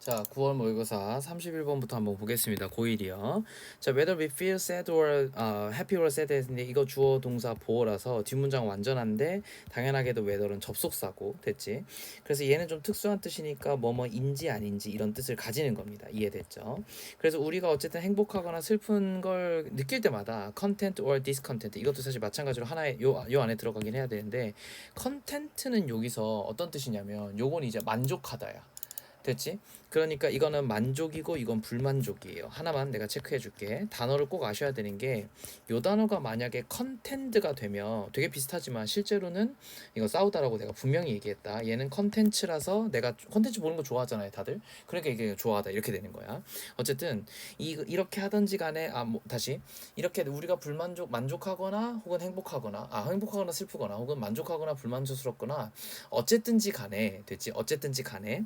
자, 9월 모의고사 31번부터 한번 보겠습니다. 고1이요. 자, whether we feel sad or happy or sad인데 이거 주어 동사 보어라서 뒷문장 완전한데 당연하게도 whether는 접속사고 됐지. 그래서 얘는 좀 특수한 뜻이니까 뭐뭐인지 아닌지 이런 뜻을 가지는 겁니다. 이해됐죠? 그래서 우리가 어쨌든 행복하거나 슬픈 걸 느낄 때마다 content or discontent 이것도 사실 마찬가지로 하나의 요 안에 들어가긴 해야 되는데 content는 여기서 어떤 뜻이냐면 요건 이제 만족하다야. 됐지? 그러니까 이거는 만족이고 이건 불만족이에요. 하나만 내가 체크해 줄게. 단어를 꼭 아셔야 되는 게 요 단어가 만약에 컨텐츠가 되면 되게 비슷하지만 실제로는 이거 싸우다라고 내가 분명히 얘기했다. 얘는 컨텐츠라서 내가 컨텐츠 보는 거 좋아하잖아요, 다들. 그러니까 이게 좋아하다 이렇게 되는 거야. 어쨌든 이렇게 하든지 간에 다시 이렇게 우리가 만족하거나 혹은 행복하거나 슬프거나 혹은 만족하거나 불만족스럽거나 어쨌든지 간에 됐지? 어쨌든지 간에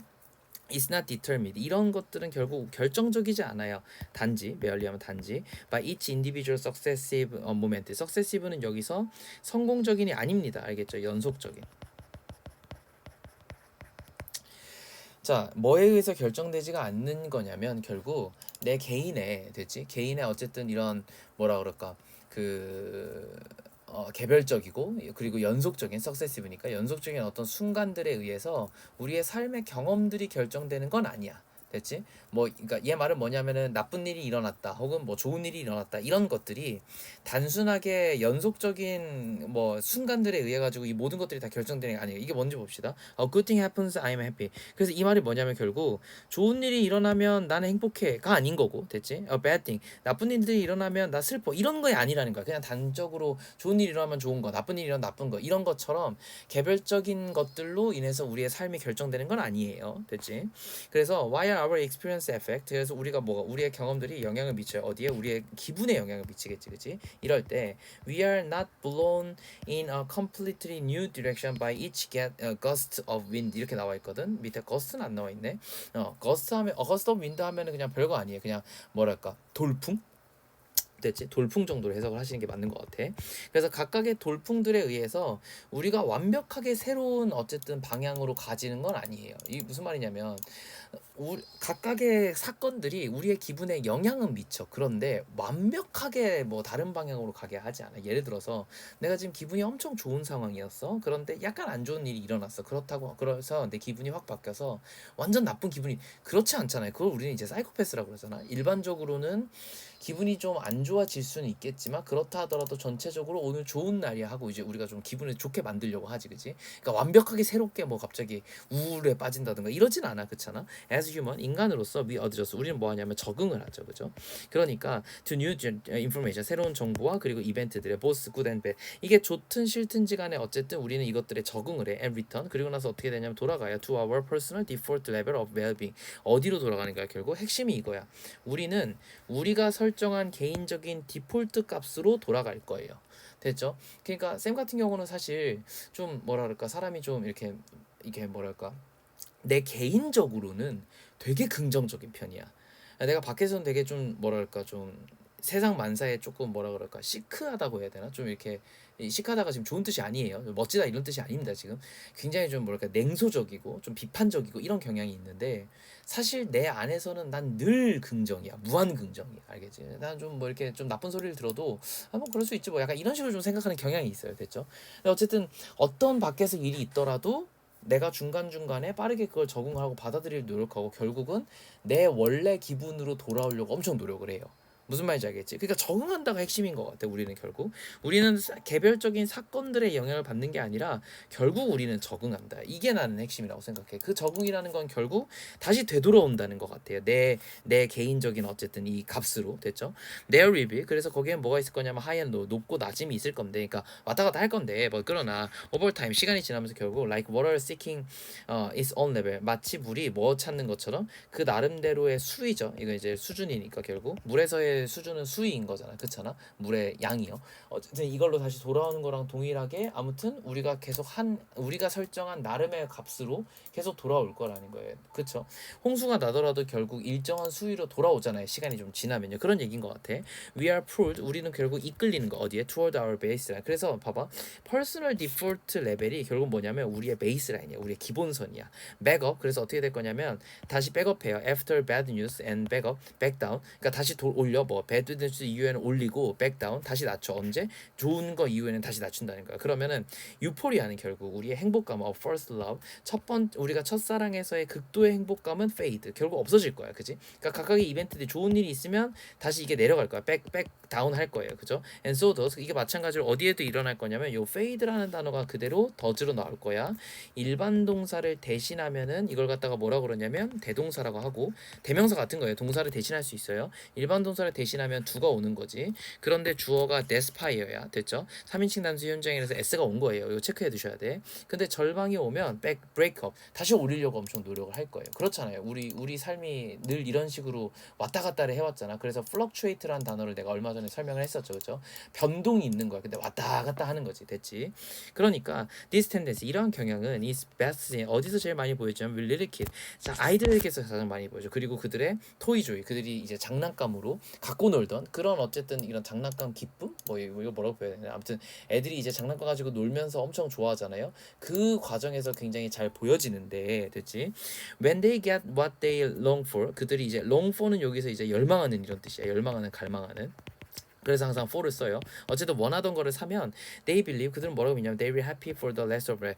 is not determined. 이런 것들은 결국 결정적이지 않아요. 단지 메얼리하면 단지 by each individual successive moment. successive는 여기서 성공적인이 아닙니다. 알겠죠? 연속적인. 자, 뭐에 의해서 결정되지가 않는 거냐면 결국 내 개인의 됐지? 개인의 어쨌든 이런 뭐라 그럴까? 그 개별적이고 그리고 연속적인 석세시브니까 연속적인 어떤 순간들에 의해서 우리의 삶의 경험들이 결정되는 건 아니야. 됐지? 뭐 그러니까 얘 말은 뭐냐면은 나쁜 일이 일어났다 혹은 뭐 좋은 일이 일어났다 이런 것들이 단순하게 연속적인 뭐 순간들에 의해 가지고 이 모든 것들이 다 결정되는 게 아니에요. 이게 뭔지 봅시다. good thing happens, I'm happy. 그래서 이 말이 뭐냐면 결국 좋은 일이 일어나면 나는 행복해가 아닌 거고, 됐지? bad thing 나쁜 일들이 일어나면 나 슬퍼 이런 거에 아니라는 거야. 그냥 단적으로 좋은 일이 일어나면 좋은 거, 나쁜 일이 일어나면 나쁜 거 이런 것처럼 개별적인 것들로 인해서 우리의 삶이 결정되는 건 아니에요. 됐지? 그래서 while our experience affect 그래서 우리의 경험들이 영향을 미쳐요. 어디에? 우리의 기분에 영향을 미치겠지, 그치? 이럴 때 we are not blown in a completely new direction by each gust of wind 이렇게 나와 있거든. 밑에 gust는 안 나와 있네. gust of wind 하면은 그냥 별거 아니에요. 그냥 뭐랄까 돌풍? 됐지? 돌풍 정도로 해석을 하시는 게 맞는 것 같아. 그래서 각각의 돌풍들에 의해서 우리가 완벽하게 새로운 어쨌든 방향으로 가지는 건 아니에요. 이 무슨 말이냐면 각각의 사건들이 우리의 기분에 영향은 미쳐. 그런데 완벽하게 뭐 다른 방향으로 가게 하지 않아. 예를 들어서 내가 지금 기분이 엄청 좋은 상황이었어. 그런데 약간 안 좋은 일이 일어났어. 그래서 내 기분이 확 바뀌어서 완전 나쁜 기분이 그렇지 않잖아요. 그걸 우리는 이제 사이코패스라고 그러잖아. 일반적으로는 기분이 좀 안 좋아질 수는 있겠지만 그렇다 하더라도 전체적으로 오늘 좋은 날이야 하고 이제 우리가 좀 기분을 좋게 만들려고 하지, 그지? 그러니까 완벽하게 새롭게 뭐 갑자기 우울에 빠진다든가 이러진 않아, 그렇잖아? As human 인간으로서 we adjust 우리는 뭐 하냐면 적응을 하죠, 그죠? 그러니까 to new information 새로운 정보와 그리고 이벤트들의 both good and bad 이게 좋든 싫든지 간에 어쨌든 우리는 이것들에 적응을 해 and return 그리고 나서 어떻게 되냐면 돌아가요 to our personal default level of well-being 어디로 돌아가는 거야 결국 핵심이 이거야. 우리는 우리가 설정한 개인적인 디폴트 값으로 돌아갈 거예요. 됐죠? 그러니까 쌤 같은 경우는 사실 좀 뭐라 그럴까 사람이 좀 이렇게 이게 뭐랄까 내 개인적으로는 되게 긍정적인 편이야. 내가 밖에서는 되게 좀 뭐랄까 좀 세상 만사에 조금 뭐라 그럴까 시크하다고 해야 되나 좀 이렇게 시크하다가 지금 좋은 뜻이 아니에요. 멋지다 이런 뜻이 아닙니다. 지금 굉장히 좀 뭐랄까 냉소적이고 좀 비판적이고 이런 경향이 있는데 사실 내 안에서는 난 늘 긍정이야. 무한 긍정이야. 알겠지? 난 좀 뭐 이렇게 좀 나쁜 소리를 들어도 뭐 그럴 수 있지 뭐 약간 이런 식으로 좀 생각하는 경향이 있어요. 됐죠? 근데 어쨌든 어떤 밖에서 일이 있더라도 내가 중간중간에 빠르게 그걸 적응하고 받아들일 노력하고 결국은 내 원래 기분으로 돌아오려고 엄청 노력을 해요. 무슨 말인지 알겠지? 그러니까 적응한다가 핵심인 것 같아. 우리는 결국 우리는 개별적인 사건들의 영향을 받는 게 아니라 결국 우리는 적응한다. 이게 나는 핵심이라고 생각해. 그 적응이라는 건 결국 다시 되돌아온다는 것 같아요. 내 개인적인 어쨌든 이 값으로 됐죠? There will be 그래서 거기에 뭐가 있을 거냐면 high and low 높고 낮음이 있을 건데, 그러니까 왔다 갔다 할 건데 뭐 그러나 over time 시간이 지나면서 결국 like water seeking its own level 마치 물이 뭐 찾는 것처럼 그 나름대로의 수위죠. 이거 이제 수준이니까 결국 물에서의 물의 수준은 수위인 거잖아. 그렇잖아. 물의 양이요. 어쨌든 이걸로 다시 돌아오는 거랑 동일하게 아무튼 우리가 설정한 나름의 값으로 계속 돌아올 거라는 거예요. 그렇죠? 홍수가 나더라도 결국 일정한 수위로 돌아오잖아요. 시간이 좀 지나면요. 그런 얘기인 것 같아. We are pulled. 우리는 결국 이끌리는 거 어디에? Toward our baseline. 그래서 봐봐. Personal default 레벨이 결국 뭐냐면 우리의 베이스라인이야. 우리의 기본선이야. 백업. 그래서 어떻게 될 거냐면 다시 백업해요. After bad news and backup, back down. 그러니까 다시 올려. 뭐 bad news 이후에는 올리고 back down 다시 낮춰. 언제? 좋은 거 이후에는 다시 낮춘다는 거야. 그러면은 유포리아는 결국 우리의 행복감, first love, 우리가 첫사랑에서의 극도의 행복감은 fade. 결국 없어질 거야. 그지? 그러니까 각각의 이벤트들이 좋은 일이 있으면 다시 이게 내려갈 거야. 백 다운 할 거예요. 그죠? And so does. 이게 마찬가지로 어디에도 일어날 거냐면 요 fade라는 단어가 그대로 does로 나올 거야. 일반 동사를 대신하면은 이걸 갖다가 뭐라 그러냐면 대동사라고 하고 대명사 같은 거예요. 동사를 대신할 수 있어요. 일반 동사를 대신하면 do가 오는 거지. 그런데 주어가 despire야. 됐죠? 3인칭 단수 현장이라서 s가 온 거예요. 이거 체크해 두셔야 돼. 근데 절방이 오면 break up. 다시 올리려고 엄청 노력을 할 거예요. 그렇잖아요. 우리 삶이 늘 이런 식으로 왔다 갔다를 해왔잖아. 그래서 fluctuate라는 단어를 내가 얼마 전에 설명을 했었죠. 그죠? 변동이 있는 거야. 근데 왔다 갔다 하는 거지. 됐지? 그러니까 this tendency 이러한 경향은 is best seen 어디서 제일 많이 보여지냐면 with little kid. 자, 아이들에게서 가장 많이 보여져. 그리고 그들의 토이조이 그들이 이제 장난감으로 갖고 놀던 그런 어쨌든 이런 장난감 기쁨 뭐 이거 뭐라고 표현해야 되나 아무튼 애들이 이제 장난감 가지고 놀면서 엄청 좋아하잖아요. 그 과정에서 굉장히 잘 보여지는데 됐지? When they get what they long for 그들이 이제 long for는 여기서 이제 열망하는 이런 뜻이야. 열망하는 갈망하는. 그래서 항상 for를 써요. 어쨌든 원하던 거를 사면 they believe 그들은 뭐라고 믿냐면 they will happy for the rest of their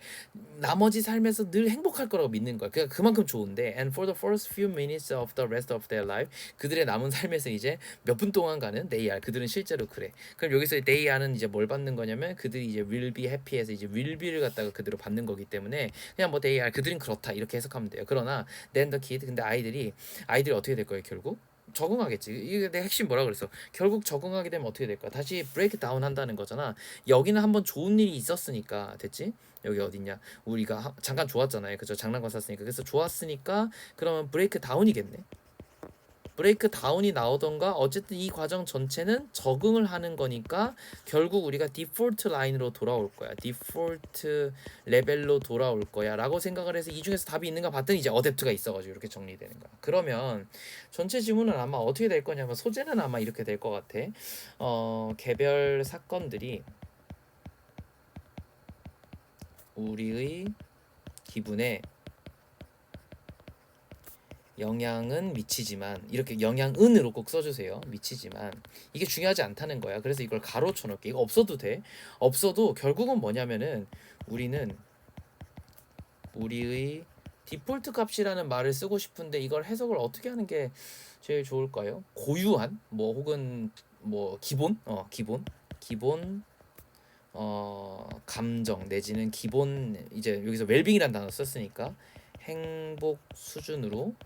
나머지 삶에서 늘 행복할 거라고 믿는 거야. 그러니까 그만큼 좋은데 and for the first few minutes of the rest of their life 그들의 남은 삶에서 이제 몇 분 동안간은 they are 그들은 실제로 그래. 그럼 여기서 they are는 이제 뭘 받는 거냐면 그들이 이제 will be happy에서 이제 will be를 갖다가 그대로 받는 거기 때문에 그냥 뭐 they are 그들은 그렇다 이렇게 해석하면 돼요. 그러나 then the kid 근데 아이들이 어떻게 될 거예요 결국? 적응하겠지. 이게 내 핵심 뭐라 그랬어? 결국 적응하게 되면 어떻게 될까? 다시 브레이크 다운 한다는 거잖아. 여기는 한번 좋은 일이 있었으니까 됐지? 여기 어딨냐? 우리가 잠깐 좋았잖아요. 그죠? 장난감 샀으니까. 그래서 좋았으니까 그러면 브레이크 다운이겠네. 브레이크 다운이 나오던가 어쨌든 이 과정 전체는 적응을 하는 거니까 결국 우리가 디폴트 라인으로 돌아올 거야. 디폴트 레벨로 돌아올 거야 라고 생각을 해서 이 중에서 답이 있는가 봤더니 이제 어댑트가 있어가지고 이렇게 정리되는 거야. 그러면 전체 지문은 아마 어떻게 될 거냐면 소재는 아마 이렇게 될 것 같아. 개별 사건들이 우리의 기분에 영향은 미치지만 이렇게 영향은으로 꼭 써주세요. 미치지만 이게 중요하지 않다는 거야. 그래서 이걸 가로 쳐놓을게. 이거 없어도 돼. 없어도 결국은 뭐냐면은 우리는 우리의 디폴트 값이라는 말을 쓰고 싶은데 이걸 해석을 어떻게 하는 게 제일 좋을까요? 고유한 뭐 혹은 뭐 기본 감정 내지는 기본 이제 여기서 웰빙이라는 단어 썼으니까 행복 수준으로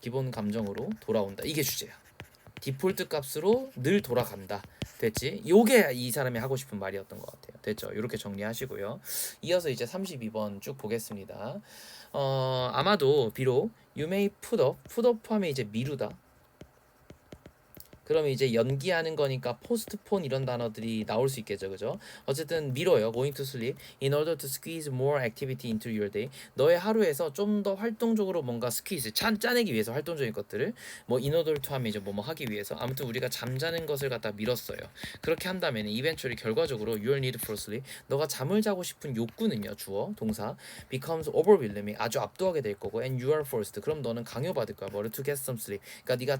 기본 감정으로 돌아온다. 이게 주제야. 디폴트 값으로 늘 돌아간다. 됐지? 요게 이 사람이 하고 싶은 말이었던 것 같아요. 됐죠? 이렇게 정리하시고요. 이어서 이제 32번 쭉 보겠습니다. 아마도 비록 you may put up 하면 이제 미루다. 그러면 이제 연기하는 거니까 postpone 이런 단어들이 나올 수 있겠죠. 그죠? 어쨌든 미뤄요. going to sleep in order to squeeze more activity into your day. 너의 하루에서 좀 더 활동적으로 뭔가 squeeze 짜내기 위해서 활동적인 것들을 뭐 in order to 하면 이제 뭐 하기 위해서 아무튼 우리가 잠자는 것을 갖다 미뤘어요. 그렇게 한다면 eventually 결과적으로 your need for sleep 너가 잠을 자고 싶은 욕구는요. 주어 동사 becomes overwhelming 아주 압도하게 될 거고 and you are forced 그럼 너는 강요받을 거야. 뭐를 to get some sleep. 그러니까 네가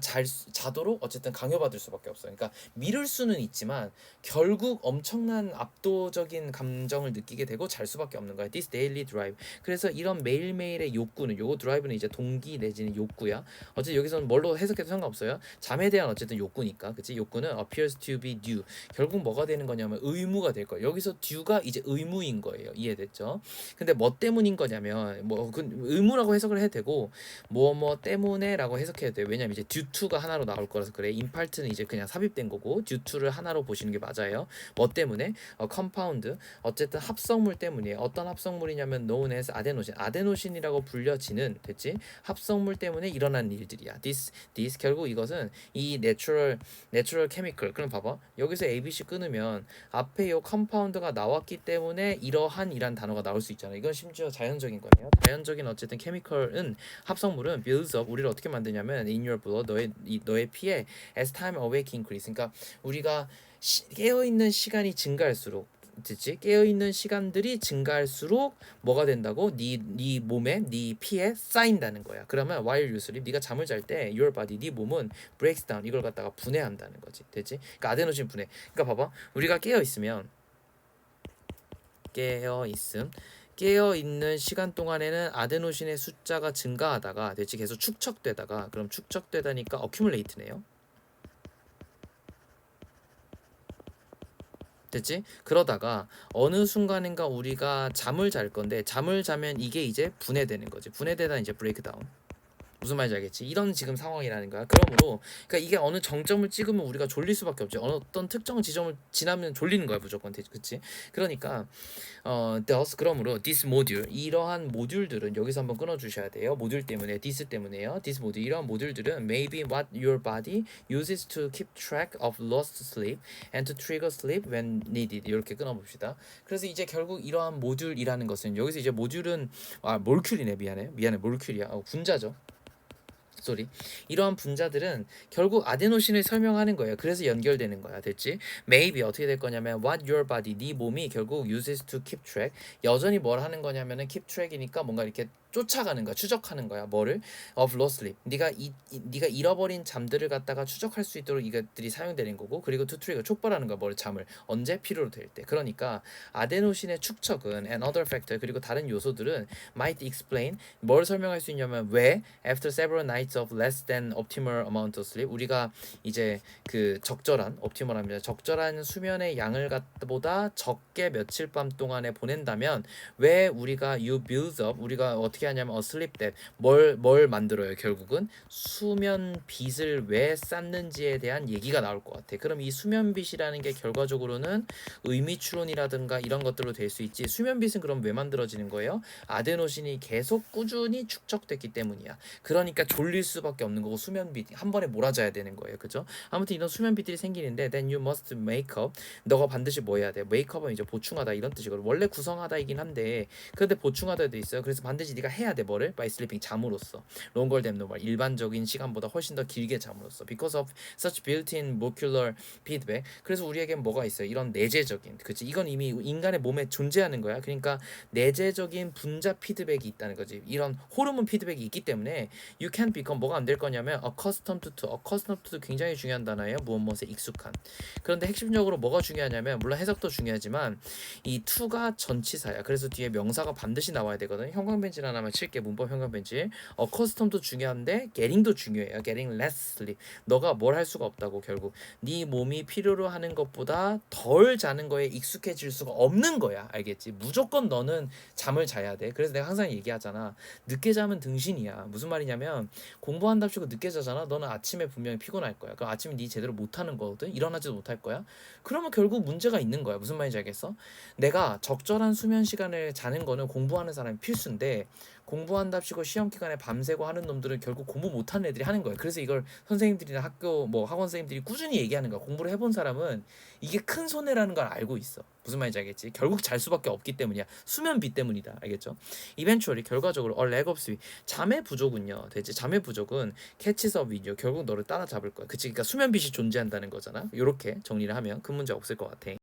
자도록 어쨌든 강요받을 수밖에 없어. 그러니까 미룰 수는 있지만 결국 엄청난 압도적인 감정을 느끼게 되고 잘 수밖에 없는 거야. This daily drive. 그래서 이런 매일매일의 욕구는 요거 드라이브는 이제 동기 내지는 욕구야. 어쨌든 여기서는 뭘로 해석해도 상관없어요. 잠에 대한 어쨌든 욕구니까. 그치? 욕구는 appears to be due. 결국 뭐가 되는 거냐면 의무가 될 거예요. 여기서 due가 이제 의무인 거예요. 이해됐죠? 근데 뭐 때문인 거냐면 뭐 그 의무라고 해석을 해도 되고 뭐 때문에라고 해석해도 돼요. 왜냐면 이제 due to가 하나로 나올 거라서 그래. impulse part는 이제 그냥 삽입된 거고 due to를 하나로 보시는 게 맞아요. 뭐 때문에? compound 어쨌든 합성물 때문이에요. 어떤 합성물이냐면 known as 아데노신이라고 불려지는 됐지? 합성물 때문에 일어난 일들이야. this 결국 이것은 이 natural chemical. 그럼 봐봐. 여기서 ABC 끊으면 앞에 요 컴파운드가 나왔기 때문에 이러한이란 단어가 나올 수 있잖아. 이건 심지어 자연적인 거네요. 자연적인 어쨌든 케미컬은 합성물은 builds up 우리를 어떻게 만드냐면 in your blood 너의 피에 as time awake increase. 그러니까 우리가 깨어 있는 시간이 증가할수록 됐지? 깨어 있는 시간들이 증가할수록 뭐가 된다고? 네 몸에 네 피에 쌓인다는 거야. 그러면 while you sleep 네가 잠을 잘 때 your body 네 몸은 breaks down 이걸 갖다가 분해한다는 거지. 됐지? 그러니까 아데노신 분해. 그러니까 봐봐. 우리가 깨어 있으면 깨어 있는 시간 동안에는 아데노신의 숫자가 증가하다가 됐지? 계속 축적되다가 그럼 축적되다니까 accumulate네요. 됐지? 그러다가 어느 순간인가 우리가 잠을 잘 건데 잠을 자면 이게 이제 분해되는 거지. 분해되다 이제 브레이크다운. 무슨 말인지 알겠지? 이런 지금 상황이라는 거야. 그러므로 그러니까 이게 어느 정점을 찍으면 우리가 졸릴 수밖에 없지. 어떤 특정 지점을 지나면 졸리는 거야 무조건. 그치? 그러니까 thus 그러므로 this module 이러한 모듈들은 여기서 한번 끊어주셔야 돼요. 모듈 때문에 this 때문에요. this module 이러한 모듈들은 maybe what your body uses to keep track of lost sleep and to trigger sleep when needed 이렇게 끊어봅시다. 그래서 이제 결국 이러한 모듈이라는 것은 여기서 이제 모듈은 몰큘이네 미안해 몰큘이야 분자죠. 소리. 이러한 분자들은 결국 아데노신을 설명하는 거예요. 그래서 연결되는 거야. 됐지? Maybe 어떻게 될 거냐면 what your body 네 몸이 결국 uses to keep track 여전히 뭘 하는 거냐면은 keep track이니까 뭔가 이렇게 쫓아가는 거야. 추적하는 거야. 뭐를? of lost sleep. 네가 잃어버린 잠들을 갖다가 추적할 수 있도록 이것들이 사용되는 거고 그리고 to trigger 촉발하는 거야. 뭘 잠을 언제 필요로 될 때. 그러니까 아데노신의 축적은 and other factor 그리고 다른 요소들은 might explain 뭘 설명할 수 있냐면 왜 after several nights of less than optimal amount of sleep 우리가 이제 그 적절한 optimal합니다. 적절한 수면의 양을 보다 적게 며칠 밤 동안에 보낸다면 왜 우리가 you build up 우리가 어떻게 하냐면 sleep debt 뭘 만들어요. 결국은 수면 빚을 왜 쌓는지에 대한 얘기가 나올 것 같아. 그럼 이 수면 빚이라는 게 결과적으로는 의미 추론이라든가 이런 것들로 될 수 있지. 수면 빚은 그럼 왜 만들어지는 거예요? 아데노신이 계속 꾸준히 축적됐기 때문이야. 그러니까 졸릴 수밖에 없는 거고 수면빛 한 번에 몰아줘야 되는 거예요. 그죠? 아무튼 이런 수면빛들이 생기는데 then you must make up 너가 반드시 뭐 해야 돼? make up은 이제 보충하다 이런 뜻이거든. 원래 구성하다이긴 한데 근데 보충하다도 있어요. 그래서 반드시 네가 해야 돼. 뭐를? by sleeping 잠으로써 longer than normal 일반적인 시간보다 훨씬 더 길게 잠으로써 because of such built-in molecular feedback 그래서 우리에겐 뭐가 있어요? 이런 내재적인 그치? 이건 이미 인간의 몸에 존재하는 거야. 그러니까 내재적인 분자 피드백이 있다는 거지. 이런 호르몬 피드백이 있기 때문에 you can't become 뭐가 안 될 거냐면 accustomed to도 굉장히 중요한 단어예요. 무엇에 익숙한. 그런데 핵심적으로 뭐가 중요하냐면 물론 해석도 중요하지만 이 to가 전치사야. 그래서 뒤에 명사가 반드시 나와야 되거든. 형광펜질 하나만 칠게 문법 형광펜질. accustomed도 중요한데 getting도 중요해요. getting less sleep. 너가 뭘 할 수가 없다고 결국 네 몸이 필요로 하는 것보다 덜 자는 거에 익숙해질 수가 없는 거야. 알겠지? 무조건 너는 잠을 자야 돼. 그래서 내가 항상 얘기하잖아. 늦게 자면 등신이야. 무슨 말이냐면 공부한답시고 늦게 자잖아. 너는 아침에 분명히 피곤할 거야. 그럼 아침에 네 제대로 못하는 거거든. 일어나지도 못할 거야. 그러면 결국 문제가 있는 거야. 무슨 말인지 알겠어? 내가 적절한 수면 시간을 자는 거는 공부하는 사람이 필수인데 공부한답시고 시험 기간에 밤새고 하는 놈들은 결국 공부 못하는 애들이 하는 거야. 그래서 이걸 선생님들이나 학교 뭐 학원 선생님들이 꾸준히 얘기하는 거야. 공부를 해본 사람은 이게 큰 손해라는 걸 알고 있어. 무슨 말인지 알겠지? 결국 잘 수밖에 없기 때문이야. 수면비 때문이다. 알겠죠? eventually 결과적으로 a lack of sleep 잠의 부족은요. 대체 잠의 부족은 catches up with you 결국 너를 따라잡을 거야. 그치? 그러니까 수면빛이 존재한다는 거잖아. 이렇게 정리를 하면 큰 문제 없을 것 같아.